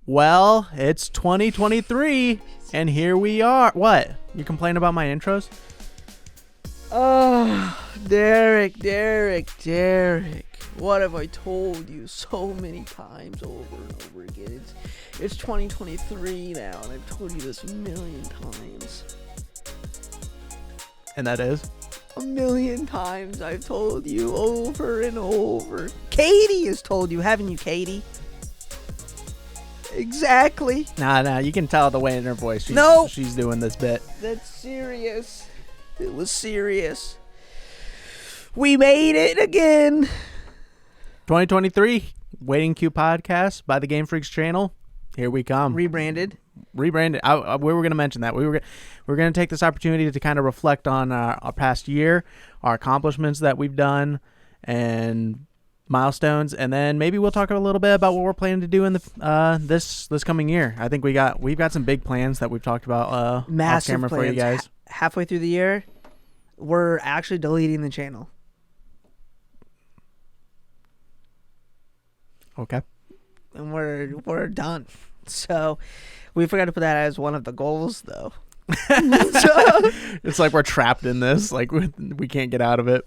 Well, it's 2023, and here we are. What? You complain about my intros? Oh, Derek. What have I told you so many times over and over again? It's 2023 now, and I've told you this a million times. And that is? A million times I've told you over and over. Katie has told you, haven't you, Katie? Exactly. Nah, you can tell the way in her voice. She's doing this bit. That's serious. It was serious. We made it again. 2023, Waiting Queue Podcast by the Game Phreeks channel. Here we come. Rebranded. We were going to mention that. We were going to take this opportunity to kind of reflect on our past year, our accomplishments that we've done, and milestones, and then maybe we'll talk a little bit about what we're planning to do in the this coming year. I think we've got some big plans that we've talked about off camera for you guys. Halfway through the year, we're actually deleting the channel. Okay. And we're done. So we forgot to put that as one of the goals, though. It's like we're trapped in this. Like we can't get out of it.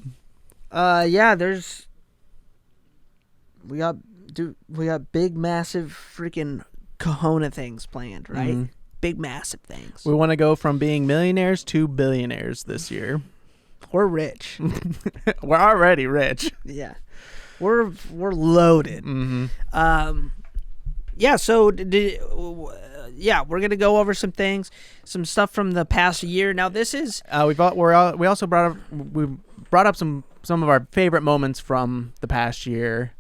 Yeah. We got big, massive, freaking Kahuna things planned, right? Mm-hmm. Big, massive things. We want to go from being millionaires to billionaires this year. We're rich. We're already rich. Yeah. We're loaded. Mm-hmm. Yeah, so we're gonna go over some things, some stuff from the past year. Now this is we also brought up some of our favorite moments from the past year.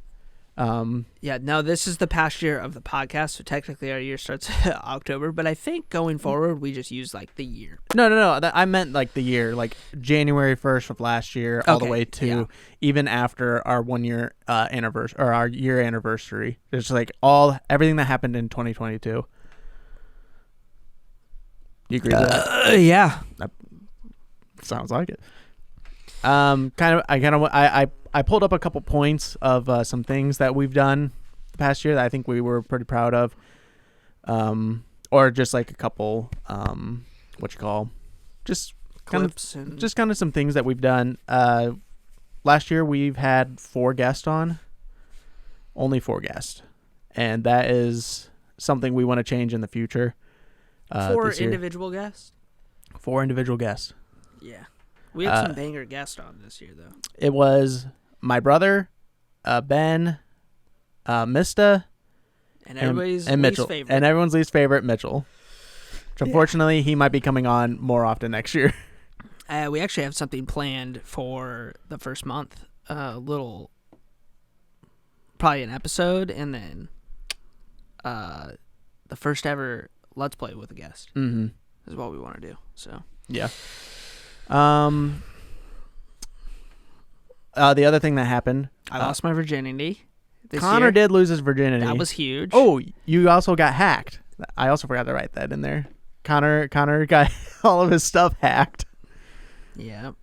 Now this is the past year of the podcast, so technically our year starts October, but I think going forward we just use like the year. No, I meant like the year, like January 1st of last year all the way to even after our 1 year anniversary, or our year anniversary. It's like everything that happened in 2022. You agree with that? Yeah. That sounds like it. I pulled up a couple points of some things that we've done the past year that I think we were pretty proud of, or just like a couple just kind of some things that we've done. Last year we've had 4 guests on, only 4 guests, and that is something we want to change in the future. 4 individual guests. 4 individual guests. Yeah. We had some banger guests on this year, though. It was my brother, Ben, Mista, and everybody's and Mitchell, least favorite. and everyone's least favorite, Mitchell. Which unfortunately, he might be coming on more often next year. We actually have something planned for the first month. Probably an episode, and then the first ever Let's Play with a guest. Mm-hmm. Is what we want to do. So yeah. The other thing that happened, I lost my virginity. Connor did lose his virginity. That was huge. Oh, you also got hacked. I also forgot to write that in there. Connor got all of his stuff hacked. Yep,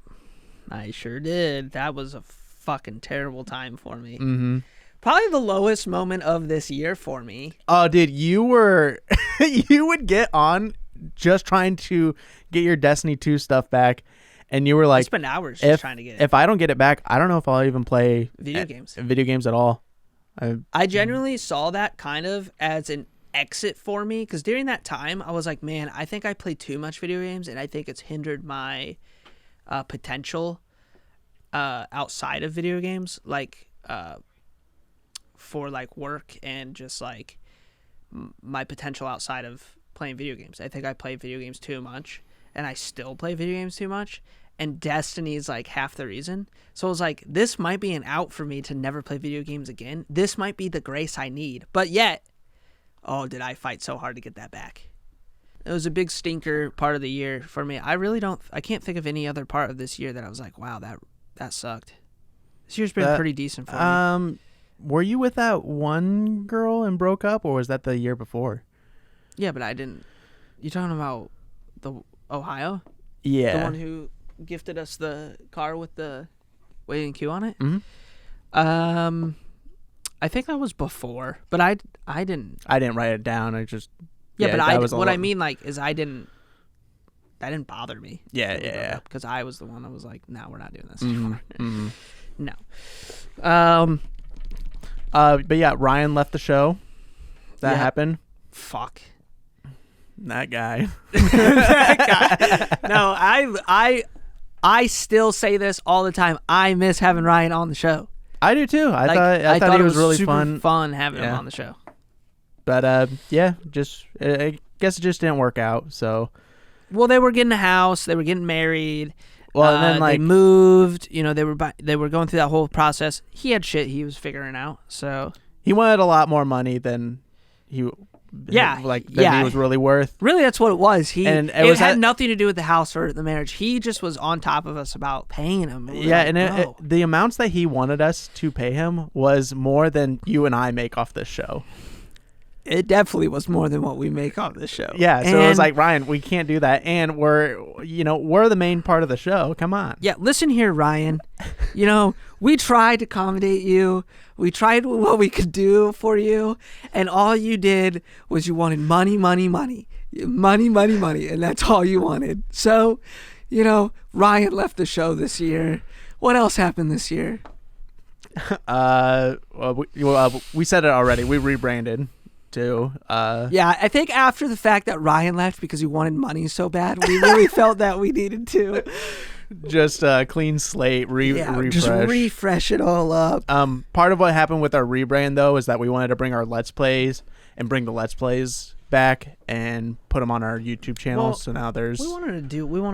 I sure did. That was a fucking terrible time for me. Mm-hmm. Probably the lowest moment of this year for me. Oh, dude, you would get on just trying to get your Destiny 2 stuff back, and you were like, I spent hours just trying to get it. If I don't get it back, I don't know if I'll even play video games at all. I genuinely saw that kind of as an exit for me, because during that time I was like, man, I think I play too much video games, and I think it's hindered my potential outside of video games, like for like work and just like my potential outside of playing video games. I think I play video games too much, and I still play video games too much, and Destiny is like half the reason. So I was like, this might be an out for me to never play video games again. This might be the grace I need. But yet, did I fight so hard to get that back. It was a big stinker part of the year for me. I can't think of any other part of this year that I was like, wow, that sucked. This year's been pretty decent for me. Were you with that one girl and broke up, or was that the year before? Yeah, but I didn't. You talking about the Ohio? Yeah. The one who gifted us the car with the waiting queue on it? Mm-hmm. I think that was before, but I didn't. I didn't write it down. I just Yeah, but that was what I mean like is that didn't bother me. Yeah. Because I was the one that was like, no, we're not doing this Mm-hmm. anymore. No. But yeah, Ryan left the show. That happened. Fuck. That guy. No, I still say this all the time. I miss having Ryan on the show. I do too. I thought he was really super fun having him on the show. But yeah, just I guess it just didn't work out. So, well, they were getting a house, they were getting married. Well, and then like they moved. You know, they were going through that whole process. He had shit he was figuring out. So he wanted a lot more money than he. He was really worth. Really, that's what it was. It was had nothing to do with the house or the marriage. He just was on top of us about paying him. And the amounts that he wanted us to pay him was more than you and I make off this show. It definitely was more than what we make off this show. Yeah, so it was like, Ryan, we can't do that, and we're the main part of the show. Come on. Yeah, listen here, Ryan. We tried to accommodate you. We tried what we could do for you, and all you did was you wanted money, money, money, money, money, money, and that's all you wanted. So, Ryan left the show this year. What else happened this year? We said it already. We rebranded. Too. Yeah, I think after the fact that Ryan left because he wanted money so bad, we really felt that we needed to just a clean slate, refresh. Just refresh it all up. Part of what happened with our rebrand though is that we wanted to bring our Let's Plays and bring the Let's Plays back and put them on our YouTube channel. Well, so now there's we want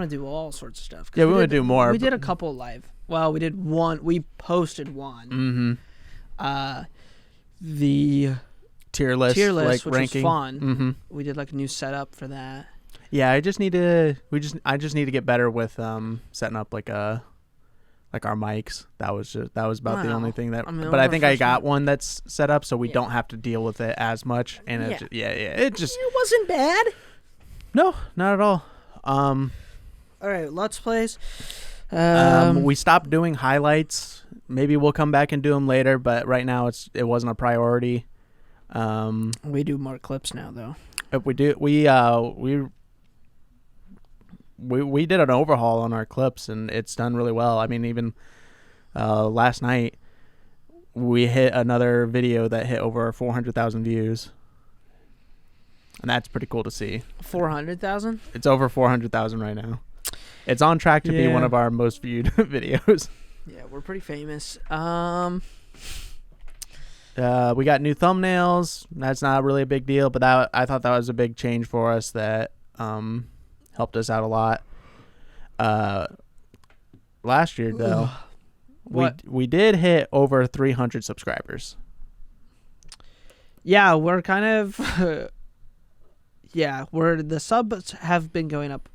to do all sorts of stuff. Yeah, we want to do more. We did a couple live. Well, we did one. We posted one. Mm-hmm. The tier list, which ranking. was fun. Mm-hmm. We did like a new setup for that. Yeah, I just need to get better with setting up like our mics. That was about the only thing that. But I think I got one that's set up, so we don't have to deal with it as much. And it wasn't bad. No, not at all. All right, Let's Plays. We stopped doing highlights. Maybe we'll come back and do them later, but right now it wasn't a priority. We do more clips now, though. If we do, we did an overhaul on our clips, and it's done really well. I mean, even last night we hit another video that hit over 400,000 views, and that's pretty cool to see. 400,000? It's over 400,000 right now. It's on track to be one of our most viewed videos. Yeah, we're pretty famous. We got new thumbnails. That's not really a big deal, but I thought that was a big change for us that helped us out a lot. Last year, though, we did hit over 300 subscribers. Yeah, we're kind of... the subs have been going up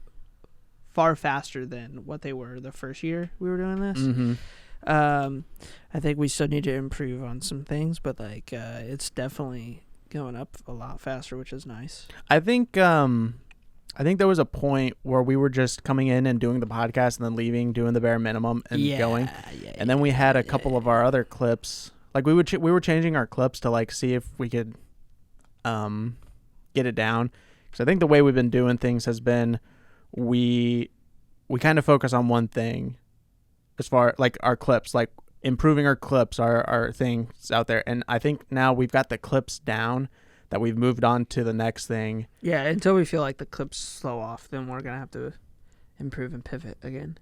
far faster than what they were the first year we were doing this. Mm-hmm. I think we still need to improve on some things, but it's definitely going up a lot faster, which is nice. I think there was a point where we were just coming in and doing the podcast and then leaving, doing the bare minimum and going. And then we had a couple of our other clips. Like we were changing our clips to see if we could get it down. Because I think the way we've been doing things has been we kind of focus on one thing as far our clips, improving our clips, our things out there. And I think now we've got the clips down that we've moved on to the next thing. Yeah, until we feel like the clips slow off, then we're going to have to improve and pivot again.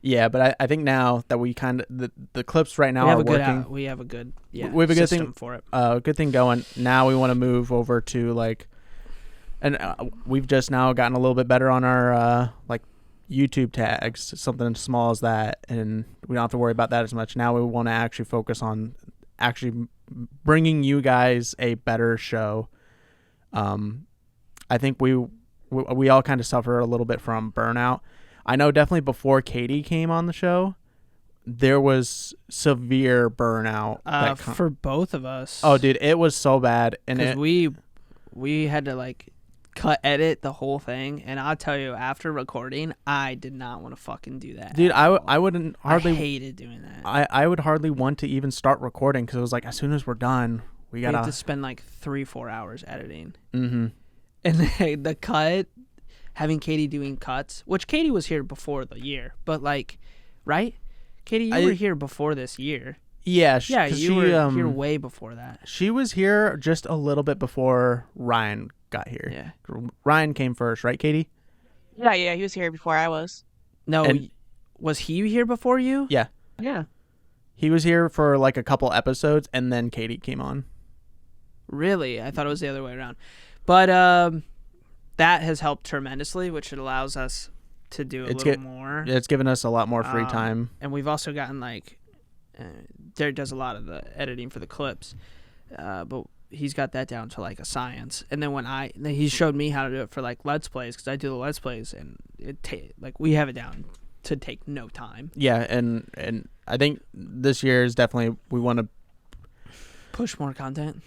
Yeah, but I think now that we kind of the clips right now are working. We have a good we have a good thing for it. Good thing going. Now we want to move over to and we've just now gotten a little bit better on our YouTube tags, something as small as that, and we don't have to worry about that as much. Now we want to actually focus on actually bringing you guys a better show. I think we all kind of suffer a little bit from burnout. I know definitely before Katie came on the show, there was severe burnout for both of us. Oh, dude, it was so bad, and we had to cut edit the whole thing, and I'll tell you, after recording, I did not want to fucking do that. Dude, I wouldn't hardly. I hated doing that. I would hardly want to even start recording because it was like as soon as we're done, we have gotta to spend like 3-4 hours editing. Mm-hmm. And the cut, having Katie doing cuts, which Katie was here before the year, but like, right? Katie, you were here before this year. Yeah, you were here way before that. She was here just a little bit before Ryan got here. Yeah, Ryan came first, right, Katie? Yeah, he was here before I was. No, was he here before you? Yeah. Yeah. He was here for like a couple episodes, and then Katie came on. Really? I thought it was the other way around. But that has helped tremendously, which it allows us to do a little more. It's given us a lot more free time. And we've also gotten like, Derek does a lot of the editing for the clips, but he's got that down to like a science. And then he showed me how to do it for like Let's Plays, because I do the Let's Plays, and like we have it down to take no time. Yeah, and I think this year is definitely, we want to push more content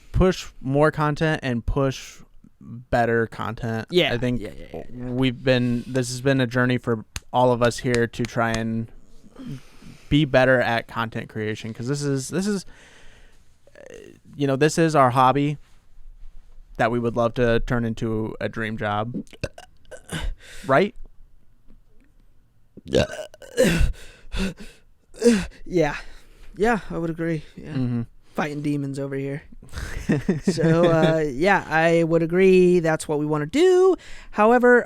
and push better content. Yeah, I think yeah. This has been a journey for all of us here to try and be better at content creation, because this is this is our hobby that we would love to turn into a dream job, right? Yeah, I would agree. Yeah. Mm-hmm. Fighting demons over here. So I would agree that's what we want to do. However,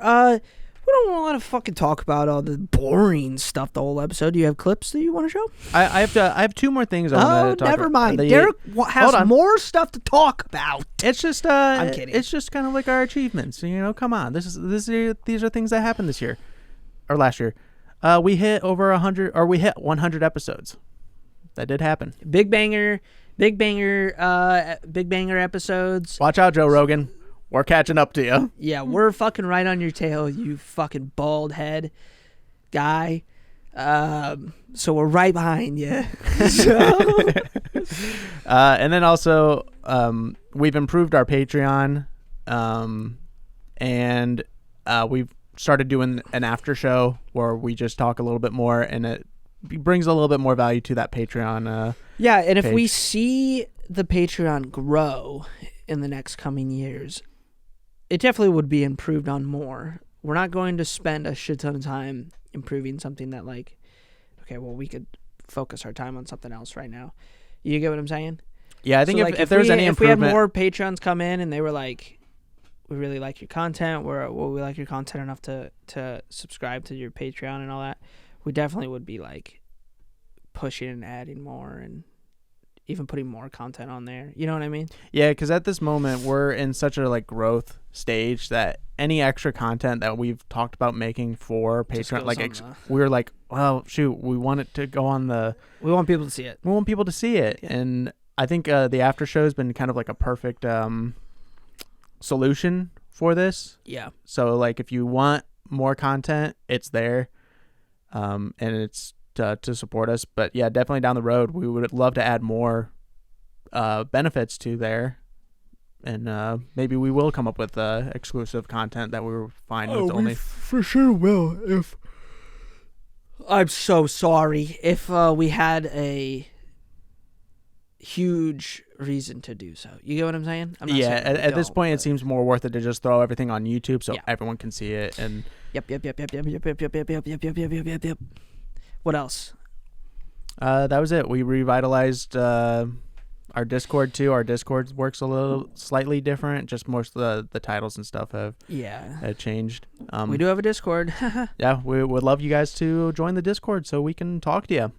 we don't want to fucking talk about all the boring stuff the whole episode. Do you have clips that you want to show? I have two more things I want to talk about. Never mind. Derek has more stuff to talk about. It's just I'm kidding. It's just kind of like our achievements. Come on. These are things that happened this year or last year. We hit over 100, or we hit 100 episodes. That did happen. Big banger episodes. Watch out, Joe Rogan. We're catching up to you. Yeah, we're fucking right on your tail, you fucking bald head guy. So we're right behind you. And then also, we've improved our Patreon, and we've started doing an after show where we just talk a little bit more, and it brings a little bit more value to that Patreon. Yeah, and if page. we see the Patreon grow in the next coming years, it definitely would be improved on more. We're not going to spend a shit ton of time improving something that, like, okay, well, we could focus our time on something else right now. You get what I'm saying? Yeah, I think so, if there's any improvement, if we had more Patrons come in and they were like, we really like your content, we like your content enough to subscribe to your Patreon and all that, we definitely would be like pushing and adding more and even putting more content on there. You know what I mean? Yeah, because at this moment we're in such a like growth stage that any extra content that we've talked about making for Patreon, like we're like, well, shoot, we want it to go on the. We want people to see it. We want people to see it, yeah. And I think the after show has been kind of like a perfect solution for this. Yeah. So like, if you want more content, it's there, and it's to support us. But yeah, definitely down the road, we would love to add more benefits to there, and maybe we will come up with exclusive content that we're fine with. Only for sure will. If I'm so sorry if we had a huge reason to do so. You get what I'm saying? Yeah, at this point, it seems more worth it to just throw everything on YouTube so everyone can see it. And Yep. What else? That was it. We revitalized our Discord too. Our Discord works a little slightly different. Just most of the titles and stuff have changed. We do have a Discord. Yeah, we would love you guys to join the Discord so we can talk to you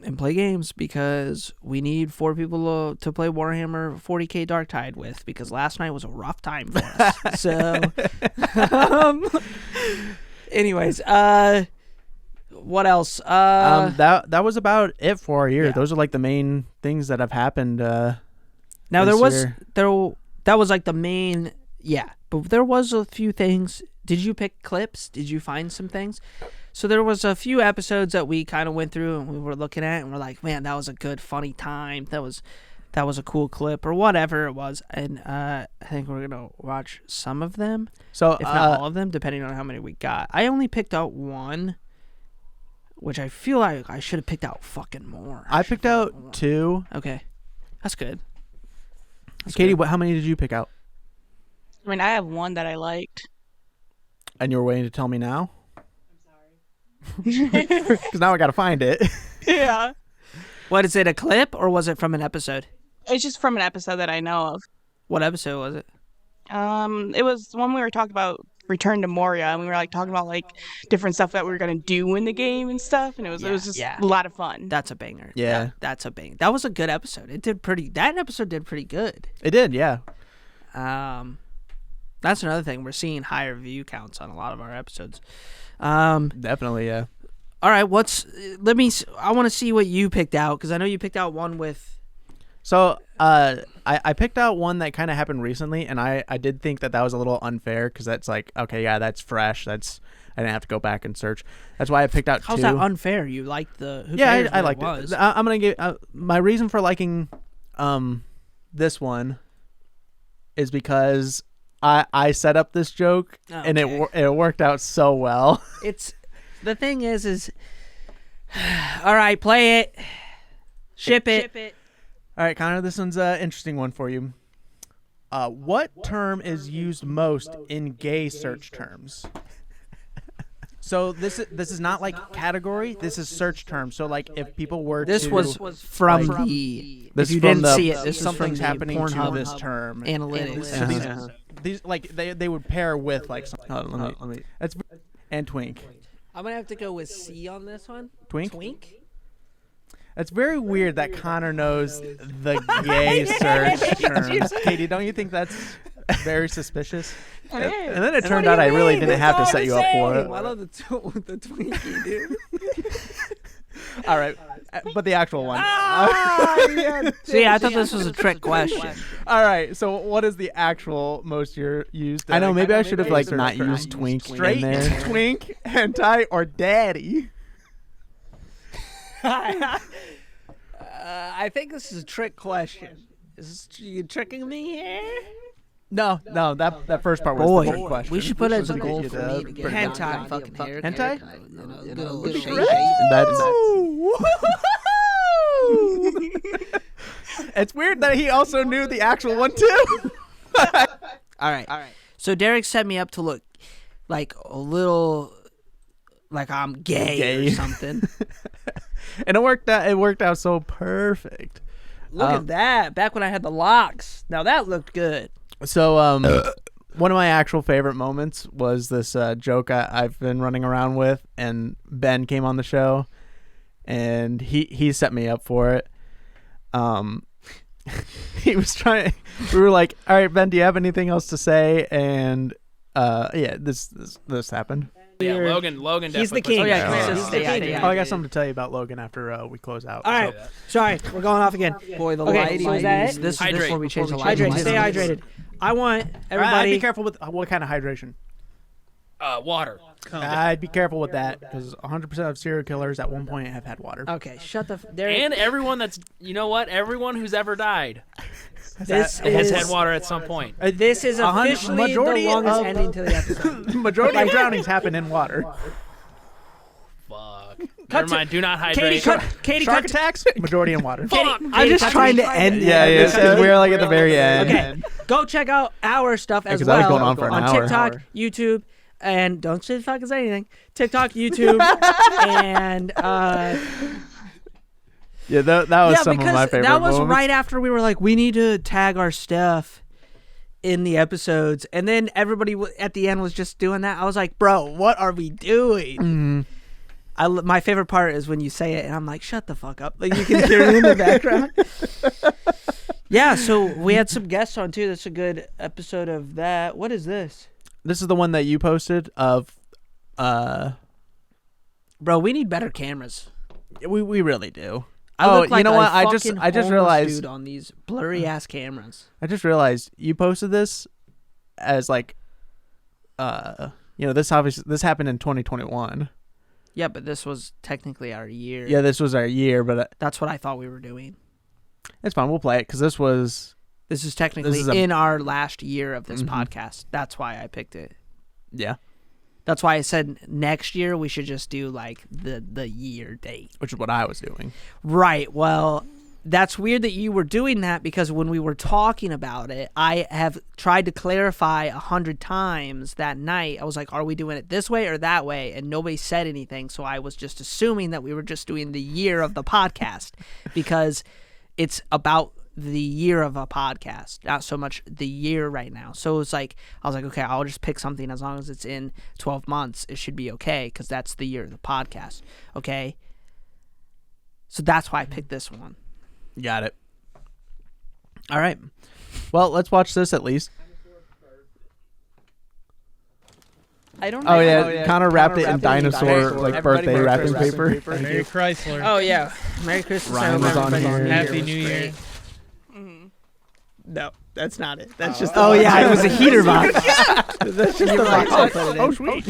and play games, because we need 4 people to play Warhammer 40k Darktide with, because last night was a rough time for us. So, anyways, what else? That was about it for our year. Yeah. Those are like the main things that have happened. Now that was like the main, but there was a few things. Did you pick clips? Did you find some things? So there was a few episodes that we kind of went through and we were looking at and we're like, man, that was a good funny time. That was that was a cool clip or whatever it was. And I think we're going to watch some of them, So if not all of them, depending on how many we got. I only picked out one, which I feel like I should have picked out fucking more. I picked out 2. Okay. That's good. Katie, how many did you pick out? I mean, I have one that I liked. And you're waiting to tell me now? I'm sorry. Because now I got to find it. Yeah. What, is it a clip or was it from an episode? It's just from an episode that I know of. What episode was it? It was when we were talking about Return to Moria, and we were like talking about like different stuff that we were gonna do in the game and stuff, and it was just a lot of fun. That's a banger. Yeah. That's a bang. That was a good episode. That episode did pretty good. It did, yeah. That's another thing. We're seeing higher view counts on a lot of our episodes. Definitely, yeah. All right, I want to see what you picked out, because I know you picked out one with... So, I picked out one that kind of happened recently, and I did think that was a little unfair, because that's like, okay, yeah, that's fresh. I didn't have to go back and search. That's why I picked out 2. How's that unfair? You liked the... Yeah, I liked it. I'm going to give... my reason for liking this one is because I set up this joke, and it worked out so well. The thing is... All right, play it. Ship it. All right, Connor, this one's an interesting one for you. What term is used most in gay search terms? So this is not like category. This is search terms. So like if people were this to, was from like, the. This if you from didn't the, see it, this is something's from the happening Pornhub to this term. analytics. So these like they would pair with like something. Let me. That's and twink. I'm gonna have to go with C on this one. Twink. It's very weird that Connor knows the gay search terms. Katie, don't you think that's very suspicious? And then it turned out I really didn't have to set you up for it. I love the Twinkie, dude. All right, but the actual one. See, I thought this was a trick question. All right, so what is the actual most used? I know, maybe I should have like not used twink straight in there. Twink, hentai, or daddy. I think this is a trick question. Is you tricking me here? No, that first part was the trick question. We should put it as a goal for me to get hentai fucking hair. Hentai? It's weird that he also knew the actual one too. All right. So Derek set me up to look like a little like I'm gay. Or something. And it worked out so perfect. Look at that. Back when I had the locks. Now that looked good. So one of my actual favorite moments was this joke I've been running around with, and Ben came on the show, and he set me up for it. He was trying. We were like, "All right, Ben, do you have anything else to say?" And yeah, this happened. Yeah, Logan. He's the definitely king. puts Yeah, it he's on. the king. Oh, I got something to tell you about Logan after we close out. All right. Sorry, we're going off again. Boy, the lighting. so is that it? This is Hydrate. before we change the Hydrate. lighting. Stay hydrated. I want I'd everybody. be careful with what kind of hydration. Water. I'd be careful with that because 100% of serial killers at one point have had water. Okay, shut the. And everyone everyone who's ever died This has is had water at some point. This is officially the majority longest of- ending to the episode. The majority of drownings happen in water. Fuck. Never mind. Do not Katie, hydrate. Katie, Shark attacks, majority in water. I'm just trying to end. We're like at the very end. Okay, go check out our stuff as Because well I was going on for an hour. TikTok, YouTube, and don't say fucking say anything. TikTok, YouTube, and Yeah, that was some of because my favorite that was moments. right after we were like, we need to tag our stuff in the episodes, and then everybody at the end was just doing that. I was like, bro, what are we doing? Mm-hmm. My favorite part is when you say it, and I'm like, shut the fuck up. Like you can hear me in the background. Yeah, so we had some guests on too. That's a good episode of that. What is this? This is the one that you posted of. Bro, we need better cameras. We really do. I look like you know a what? I fucking just homeless realized. dude on these blurry ass cameras. I just realized you posted this as like, this happened in 2021. Yeah, but this was technically our year. Yeah, this was our year, but That's what I thought we were doing. It's fine. We'll play it because this is technically in our last year of this podcast. That's why I picked it. Yeah. That's why I said next year we should just do like the year date. Which is what I was doing. Right. Well, that's weird that you were doing that because when we were talking about it, I have tried to clarify 100 times that night. I was like, are we doing it this way or that way? And nobody said anything. So I was just assuming that we were just doing the year of the podcast because it's about the year of a podcast, not so much the year right now. So it's like, I was like, okay, I'll just pick something as long as it's in 12 months. It should be okay because that's the year of the podcast. Okay. So that's why I picked this one. Got it. All right. Well, let's watch this at least. I don't. Oh yeah, Connor wrapped it in dinosaur like birthday wrapping paper. Merry Chrysler. Oh yeah, Merry Christmas. Ryan was on here. Happy New Year. No, that's not it. That's just. Oh yeah, it was a heater box. That's just the box. Oh sweet.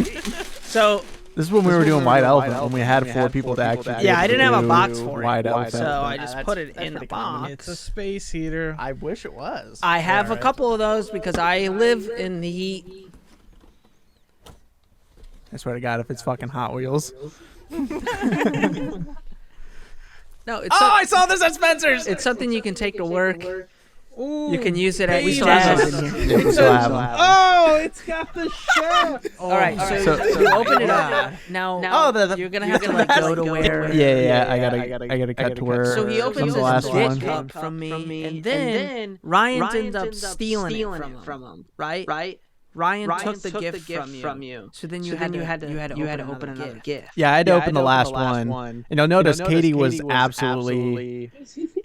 So this is when we were doing White Elephant when we had 4 people to actually. yeah, I didn't have a box for White it, Elephant. so I just put it in the box. It's a space heater. I wish it was. I have a couple of those because I live in the heat. I swear to God, if it's fucking Hot Wheels. No, it's I saw this at Spencer's. it's something you can take to work. You can use it at We your still have desk. them. Yeah, we still have them. Oh, it's got the chef. All right, so you open it up. Now, you're gonna have to like go to where. Yeah. I gotta cut to where. So he opens comes this the last one. cup from me, and then Ryan ends up stealing it from him. Right? Ryan took the gift from you. So then you had to open another gift. Yeah, I had to open the last one. And you'll notice Katie was absolutely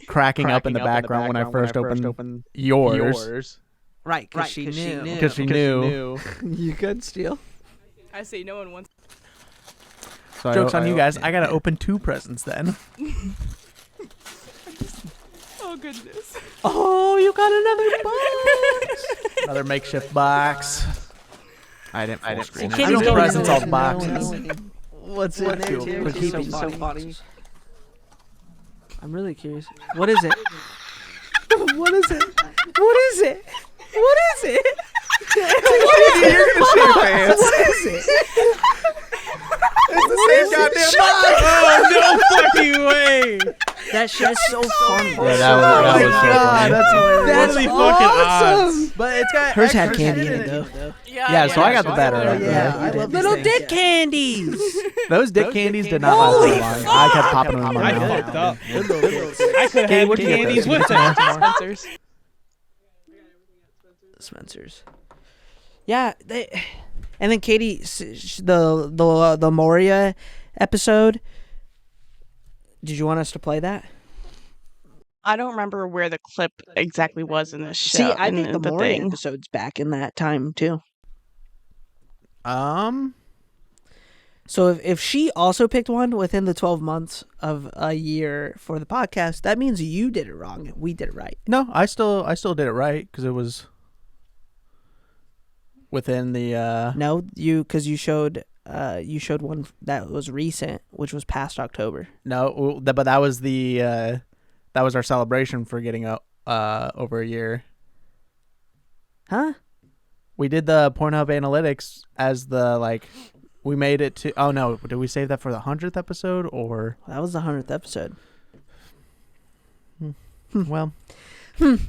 cracking up in the background when I first opened yours. Right, because she knew. Because she knew. You could steal. I say no one wants. So joke's on you guys. I gotta open 2 presents then. Oh goodness. Oh, you got another box. Another makeshift box. I didn't. Well, I Katie's don't going presents in all there. boxes. What's in there, too? Which Which is so funny. I'm really curious. What is it? What is it? What is it? What is it? You're gonna shit your pants. What is it? It's the same goddamn box. Oh, no fucking way. That shit is so funny. Yeah, that was so funny. That's Really fucking odds. But it's got Hers had extra candy shit in it though. Yeah, so I got the better of Yeah, it. little dick candies. Those dick candies did not last very long. I kept popping them in my I mouth. fucked up. I could have had what'd you get candies there? with that. Spencer's. Spencer's. Yeah, and then Katie, the Moria episode. Did you want us to play that? I don't remember where the clip exactly was in this show. See, I think in the Moria thing. episode's back in that time too. So if she also picked one within the 12 months of a year for the podcast, that means you did it wrong. We did it right. No, I still did it right because it was within the. No, because you showed one that was recent, which was past October. No, but that was that was our celebration for getting over a year. Huh? We did the Pornhub analytics as the we made it to. Oh no, did we save that for the 100th episode or? That was the 100th episode. Well,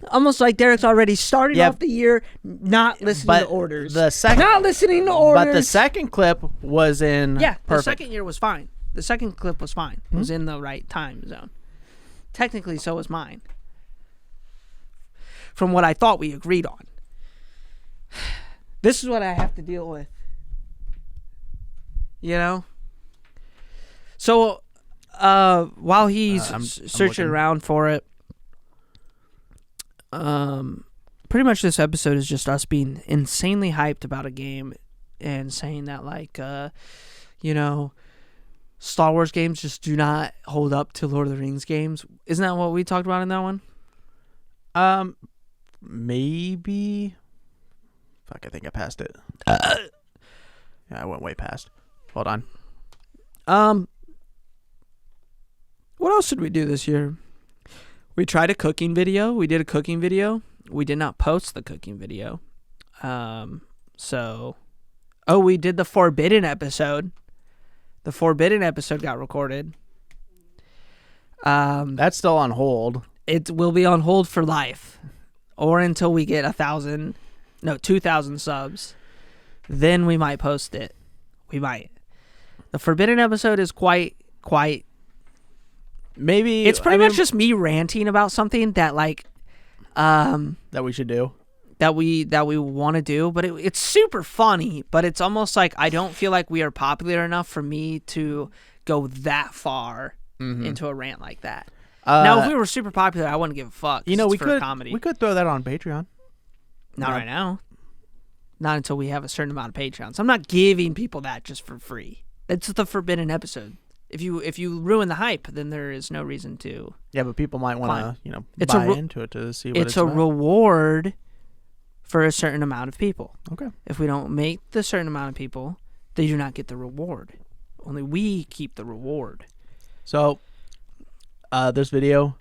almost like Derek's already started off the year not listening to orders. Not listening to orders. But the second clip was in. Yeah, perfect. the second year was fine. The second clip was fine. It was in the right time zone. Technically, so was mine. From what I thought we agreed on. This is what I have to deal with. You know? So, while he's I'm searching looking. around for it, pretty much this episode is just us being insanely hyped about a game and saying that, Star Wars games just do not hold up to Lord of the Rings games. Isn't that what we talked about in that one? Maybe. Fuck, I think I passed it. Yeah, I went way past. Hold on. What else did we do this year? We tried a cooking video. We did a cooking video. We did not post the cooking video. We did the Forbidden episode. The Forbidden episode got recorded. That's still on hold. It will be on hold for life, or until we get 2,000 subs. Then we might post it. We might. The Forbidden episode is quite. Maybe It's pretty much just me ranting about something that that we should do. that we want to do, but it's super funny. But it's almost like I don't feel like we are popular enough for me to go that far into a rant like that. Now, if we were super popular, I wouldn't give a fuck. You know, it's for comedy. We could throw that on Patreon. Not right now. Not until we have a certain amount of Patreons. I'm not giving people that just for free. It's the Forbidden episode. If you ruin the hype, then there is no reason to. Yeah, but people might want to, It's buy into it to see what it's a about. reward for a certain amount of people. Okay. If we don't make the certain amount of people, they do not get the reward. Only we keep the reward. So, this video,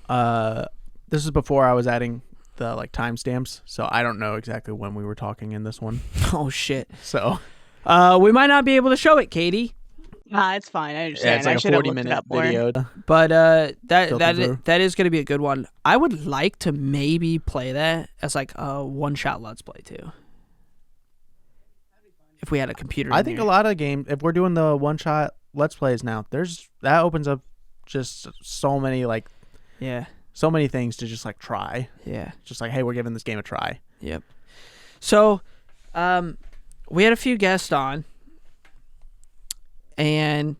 this is before I was adding the timestamps, so I don't know exactly when we were talking in this one. Oh shit. So, we might not be able to show it, Katie. It's fine. I understand. it's like I a should have looked 40-minute it up more. video. But through. that is going to be a good one. I would like to maybe play that as like a one-shot Let's Play too. If we had a computer. I think a lot of games, if we're doing the one-shot Let's Plays now, that opens up just so many so many things to just try. Yeah. Just hey, we're giving this game a try. Yep. So, we had a few guests on, and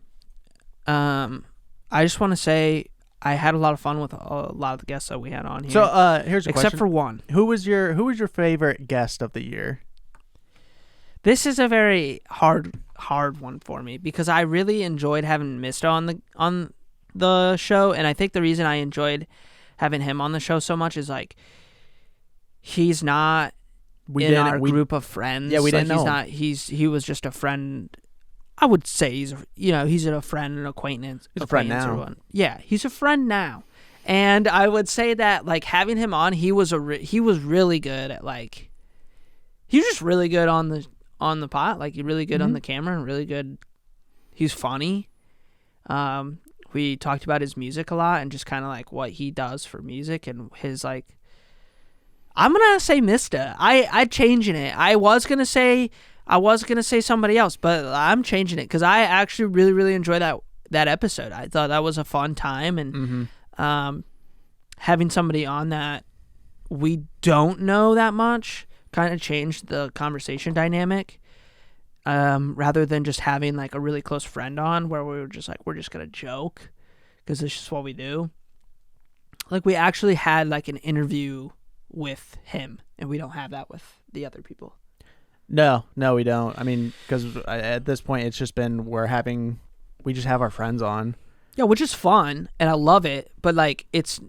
I just want to say I had a lot of fun with a lot of the guests that we had on here. So, here's a except question. for one. Who was your favorite guest of the year? This is a very hard one for me because I really enjoyed having Mista on the show, and I think the reason I enjoyed having him on the show so much is he's not in our group of friends. Yeah, we didn't know. He was just a friend. I would say he's a friend, an acquaintance. He's a friend now. Yeah, he's a friend now, and I would say that having him on, he was really good at he was just really good on the pot, he's really good on the camera and really good. He's funny. We talked about his music a lot and just kind of what he does for music and his I'm gonna say Mista. I'm changing it. I was gonna say somebody else, but I'm changing it because I actually really, really enjoyed that episode. I thought that was a fun time, and having somebody on that we don't know that much kind of changed the conversation dynamic. Rather than just having a really close friend on where we were just we're just gonna joke because it's just what we do. We actually had an interview with him, and we don't have that with the other people. No, we don't. I mean, because at this point, it's just been we just have our friends on. Yeah, which is fun, and I love it. But it's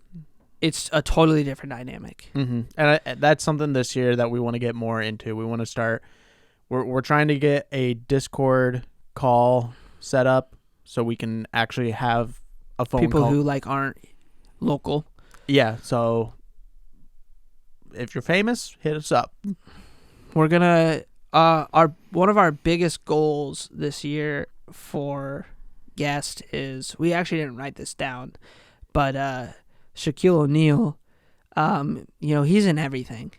a totally different dynamic. Mm-hmm. And that's something this year that we want to get more into. We want to start. We're trying to get a Discord call set up so we can actually have a phone people call. Who aren't local. Yeah. So if you're famous, hit us up. We're gonna one of our biggest goals this year for guest is, we actually didn't write this down, but Shaquille O'Neal, he's in everything,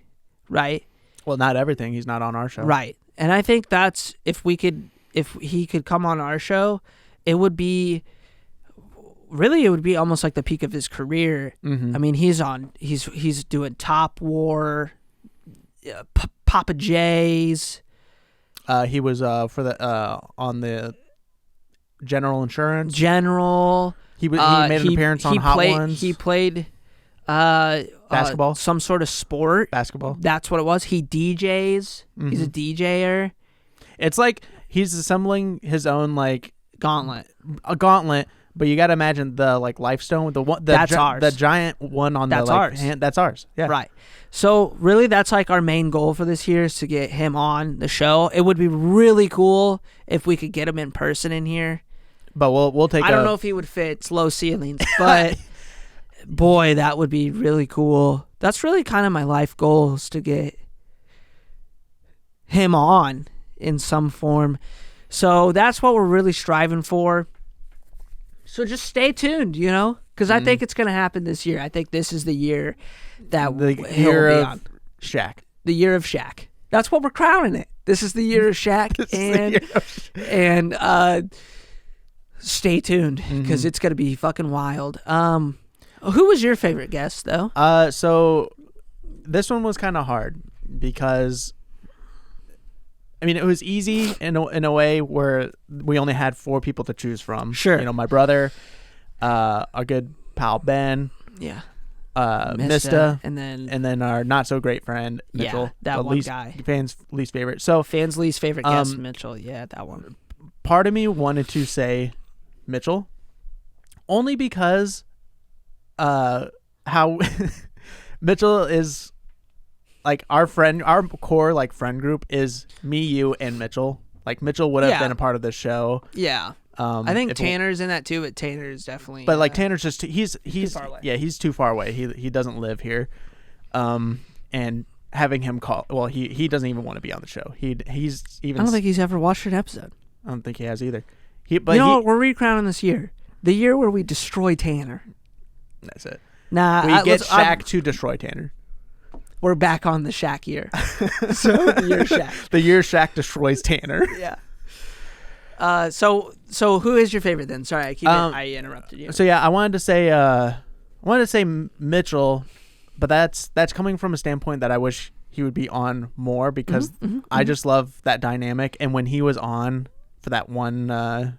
right? Well, not everything. He's not on our show, right? And I think that's if he could come on our show, it would be almost like the peak of his career. Mm-hmm. I mean, he's doing Top War, Papa J's. He was for the on the General Insurance. He made an appearance on Hot Ones. He played basketball, some sort of sport. Basketball. That's what it was. He DJs. Mm-hmm. He's a DJer. It's he's assembling his own gauntlet. A gauntlet, but you got to imagine the Lifestone, that's ours. The giant one on that's the ours. hand. That's ours. Yeah. Right. So really, that's our main goal for this year is to get him on the show. It would be really cool if we could get him in person in here. But we'll take. I don't know if he would fit. It's low ceilings, but boy, that would be really cool. That's really kind of my life goal, is to get him on in some form. So that's what we're really striving for. So just stay tuned, because I think it's going to happen this year. I think this is the year that The he'll year be of on. Shaq. The year of Shaq. That's what we're crowning it. This is the year of Shaq, and stay tuned because it's gonna be fucking wild. Who was your favorite guest though? So this one was kind of hard because, I mean, it was easy in a way where we only had 4 people to choose from. Sure. My brother, our good pal Ben, Yeah, Mista, and then and then our not so great friend Mitchell. that one guy. Fans' least favorite. So fans' least favorite guest, Mitchell. Yeah, that one. part of me wanted to say Mitchell, only because how Mitchell is like our core like friend group is me, you, and Mitchell. Like Mitchell would have been a part of this show. Yeah. I think Tanner's in that too, but Tanner's definitely. But like Tanner's just he's far away. Yeah, he's too far away. He doesn't live here, and having him call, well, he doesn't even want to be on the show. He's even. I don't think he's ever watched an episode. I don't think he has either. What? We're recrowning this year, the year where we destroy Tanner. That's it. Nah, We get Shaq to destroy Tanner. We're back on the Shaq year. So the year Shaq. The year Shaq destroys Tanner. Yeah. So who is your favorite then? Sorry, I interrupted you. So yeah, I wanted to say Mitchell, but that's coming from a standpoint that I wish he would be on more because I just love that dynamic. And when he was on for that one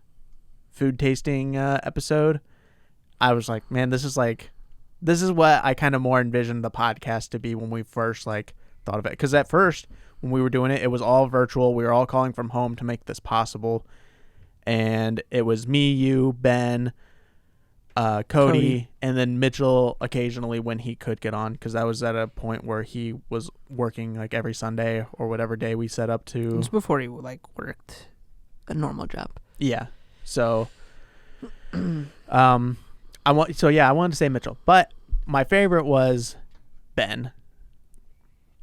food tasting episode, I was like, man, this is what I kind of more envisioned the podcast to be when we first like thought of it. Because at first when we were doing it, it was all virtual. We were all calling from home to make this possible. And it was me, you, Ben, Cody, and then Mitchell occasionally when he could get on, because that was at a point where he was working like every Sunday or whatever day we set up to. It was before he like worked a normal job. Yeah. So, I wanted to say Mitchell, but my favorite was Ben.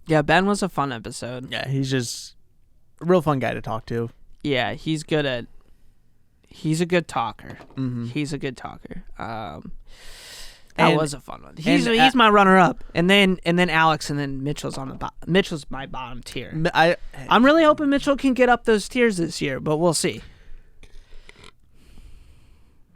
Yeah, Ben was a fun episode. Yeah, he's just a real fun guy to talk to. Yeah, he's a good talker. Mm-hmm. He's a good talker. That And- was a fun one. He's my runner up, and then Alex, and then Mitchell's on the Mitchell's my bottom tier. I'm really hoping Mitchell can get up those tiers this year, but we'll see.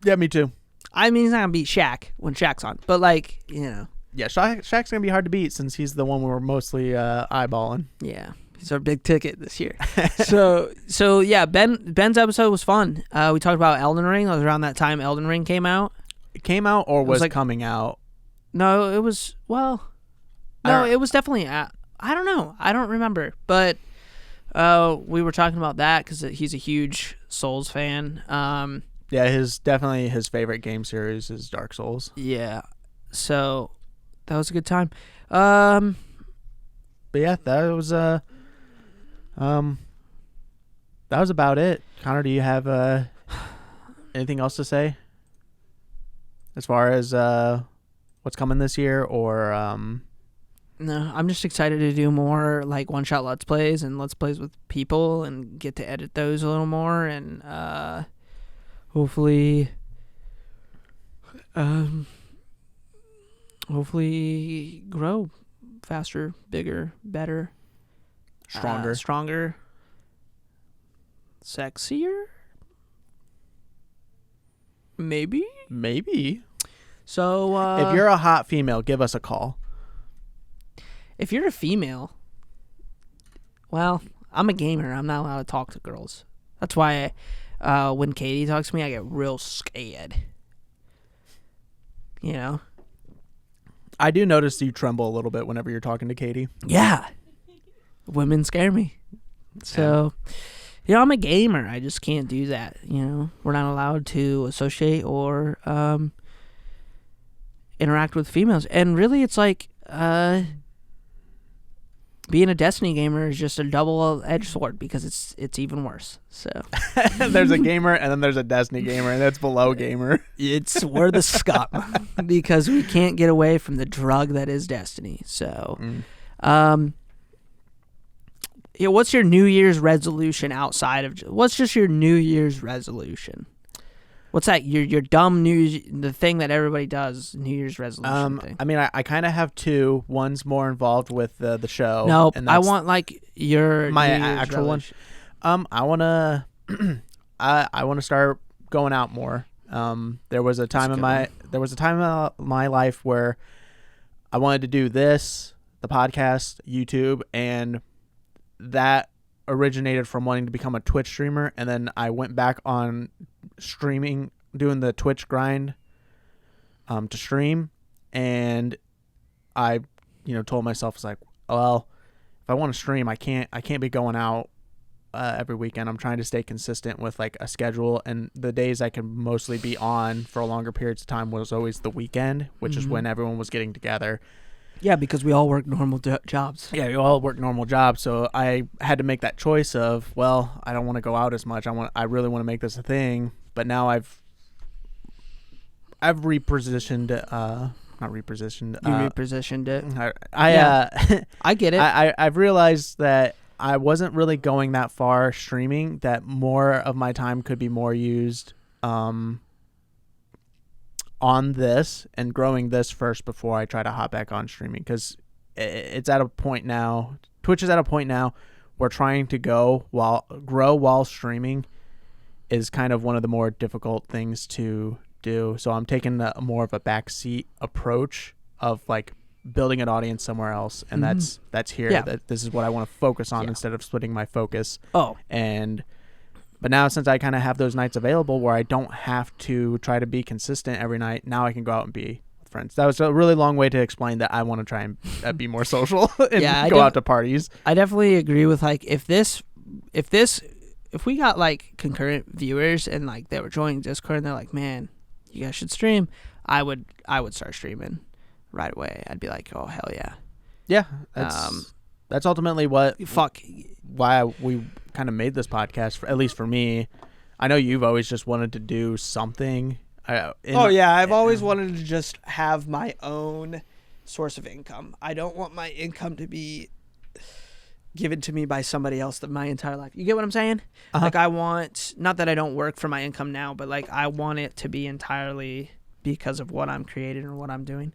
Yeah, me too. I mean, he's not gonna beat Shaq when Shaq's on, but like, Yeah, Shaq's gonna be hard to beat since he's the one we're mostly eyeballing. yeah, he's our big ticket this year. so yeah, Ben's episode was fun. We talked about Elden Ring. It was around that time Elden Ring came out. It came out or was like- coming out? No, it was it was definitely. I don't know. I don't remember, but we were talking about that because he's a huge Souls fan. Yeah, definitely his favorite game series is Dark Souls. Yeah, so that was a good time. But yeah, that was about it. Connor, do you have anything else to say as far as what's coming this year, or No, I'm just excited to do more like one shot let's plays and let's plays with people and get to edit those a little more and hopefully grow faster, bigger, better, stronger? sexier, maybe. So If you're a hot female, give us a call. if you're a female, well, I'm a gamer. I'm not allowed to talk to girls. That's why when Katie talks to me, I get real scared. You know? I do notice you tremble a little bit whenever you're talking to Katie. Yeah. Women scare me. So, I'm a gamer. I just can't do that. We're not allowed to associate or interact with females. And really, it's like, being a Destiny gamer is just a double-edged sword because it's even worse. So There's a gamer and then there's a Destiny gamer, and that's below gamer. we're the scum because we can't get away from the drug that is Destiny. So, yeah, what's your New Year's resolution outside of? What's just your New Year's resolution? What's that? Your dumb the thing that everybody does, New Year's resolution thing. I mean, I kind of have two. One's more involved with the show. Nope. and I that's want like your my New Year's actual one. resolution. I wanna, I wanna start going out more. There was a time in my life where I wanted to do this, the podcast, YouTube, and that originated from wanting to become a Twitch streamer, and then I went back on streaming, doing the Twitch grind to stream, and I told myself, it's like, well, if I want to stream, I can't be going out every weekend. I'm trying to stay consistent with like a schedule, and the days I can mostly be on for longer periods of time was always the weekend, which is when everyone was getting together. Yeah, because we all work normal jobs. Yeah, we all work normal jobs, so I had to make that choice of, well, I don't want to go out as much. I really want to make this a thing, but now I've repositioned. Not repositioned. You repositioned it. I get it. I've realized that I wasn't really going that far streaming. That more of my time could be more used on this and growing this first before I try to hop back on streaming, because it's at a point now. Twitch is at a point now where trying to grow while streaming is kind of one of the more difficult things to do. So I'm taking more of a backseat approach of like building an audience somewhere else, and that's here. Yeah. That this is what I want to focus on instead of splitting my focus. But now, since I kind of have those nights available where I don't have to try to be consistent every night, now I can go out and be with friends. That was a really long way to explain that I want to try and be more social and go out to parties. I definitely agree with like if we got like concurrent viewers and like they were joining Discord and they're like, man, you guys should stream, I would start streaming right away. I'd be like, oh hell yeah. Yeah, that's ultimately why we kind of made this podcast, at least for me. I know you've always just wanted to do something. I've always wanted to just have my own source of income. I don't want my income to be given to me by somebody else my entire life. You get what I'm saying? Like I want, not that I don't work for my income now, but like I want it to be entirely because of what I'm creating or what I'm doing.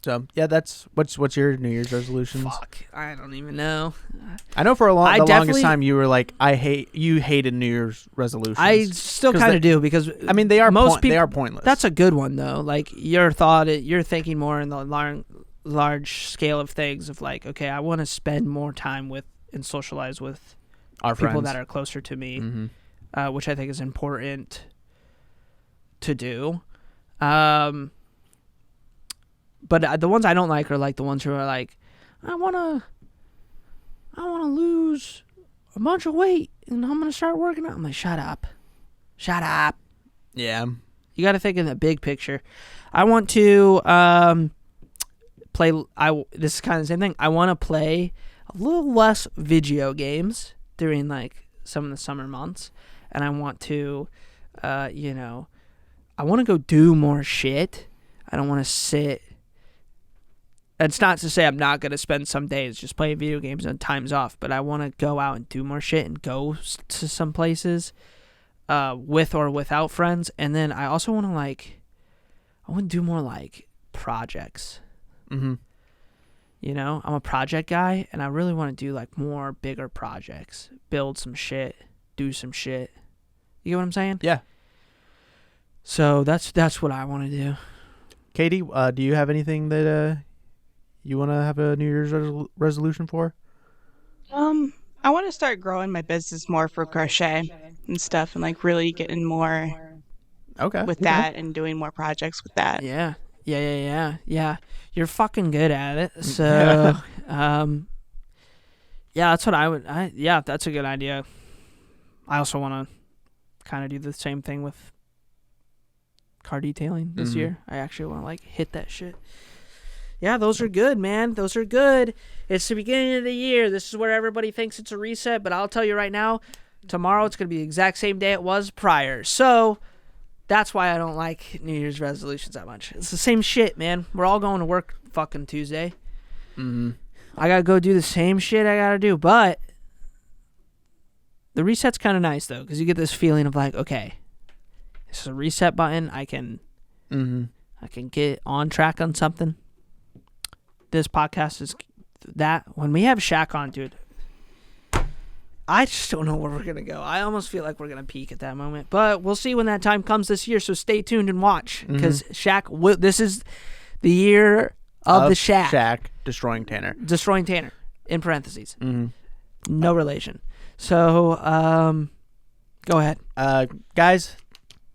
So yeah, that's what's your New Year's resolutions? Fuck, I don't even know. I know for the longest time you were like, you hated New Year's resolutions. I still kind of do, because I mean they are pointless. That's a good one though. Like you're thinking more in the large scale of things of like, okay, I want to spend more time with and socialize with our people friends that are closer to me, which I think is important to do. But the ones I don't like are like the ones who are like, I wanna lose a bunch of weight and I'm gonna start working out. I'm like, shut up. Yeah, you got to think in the big picture. I want to play. This is kind of the same thing. I want to play a little less video games during like some of the summer months, and I want to, I want to go do more shit. I don't want to sit. It's not to say I'm not going to spend some days just playing video games and time's off, but I want to go out and do more shit and go to some places with or without friends. And then I also want to I want to do more like projects. Mm-hmm. I'm a project guy, and I really want to do like more bigger projects, build some shit, do some shit. You get what I'm saying? Yeah. So that's what I want to do. Katie, do you have anything that you want to have a New Year's resolution for? I want to start growing my business more for crochet and stuff, and like really getting more with that and doing more projects with that. Yeah. You're fucking good at it. So, that's what I would. That's a good idea. I also want to kind of do the same thing with car detailing this year. I actually want to hit that shit. Yeah, those are good, man. Those are good. It's the beginning of the year. This is where everybody thinks it's a reset, but I'll tell you right now, tomorrow it's going to be the exact same day it was prior. So that's why I don't like New Year's resolutions that much. It's the same shit, man. We're all going to work fucking Tuesday. Mm-hmm. I got to go do the same shit I got to do, but the reset's kind of nice, though, because you get this feeling of like, okay, this is a reset button. I can get on track on something. This podcast is that. When we have Shaq on, dude, I just don't know where we're going to go. I almost feel like we're going to peak at that moment. But we'll see when that time comes this year, so stay tuned and watch. Because Shaq, this is the year of the Shaq. Shaq destroying Tanner. Destroying Tanner, in parentheses. Mm-hmm. No relation. So, go ahead. Guys,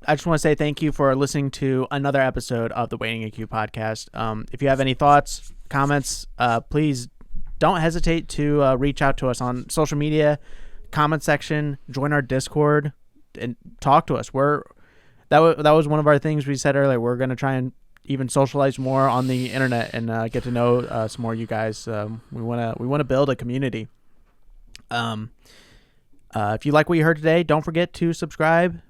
I just want to say thank you for listening to another episode of the Waiting IQ podcast. If you have any thoughts, comments, please don't hesitate to reach out to us on social media, comment section, join our Discord, and talk to us. That was one of our things we said earlier. We're going to try and even socialize more on the internet and get to know some more of you guys. We want to build a community. If you like what you heard today, don't forget to subscribe.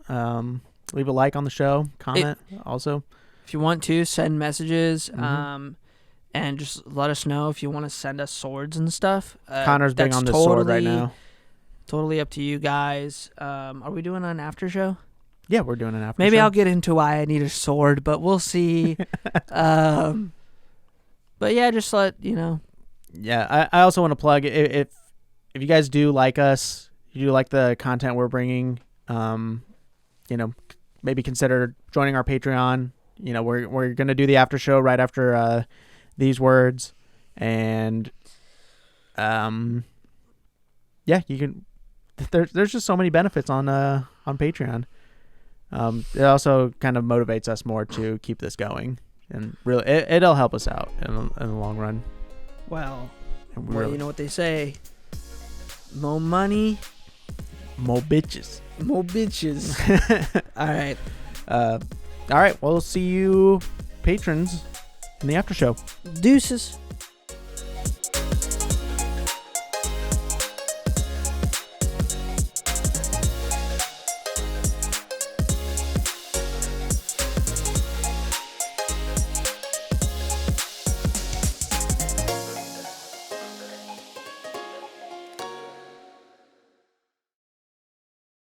Leave a like on the show, comment also. If you want to, send messages, and just let us know if you want to send us swords and stuff. Connor's big on this sword right now. Totally up to you guys. Are we doing an after show? Yeah, we're doing an after Maybe show. I'll get into why I need a sword, but we'll see. But yeah, just let you know. Yeah, I also want to plug if you guys do like us, you do like the content we're bringing, maybe consider joining our Patreon. We're gonna do the after show right after these words, and you can. There's just so many benefits on Patreon. It also kind of motivates us more to keep this going, and really it'll help us out in the long run. Well, Really. you know what they say. More money, More bitches. more bitches. All right. All right. Well, we'll see you patrons in the after show. Deuces.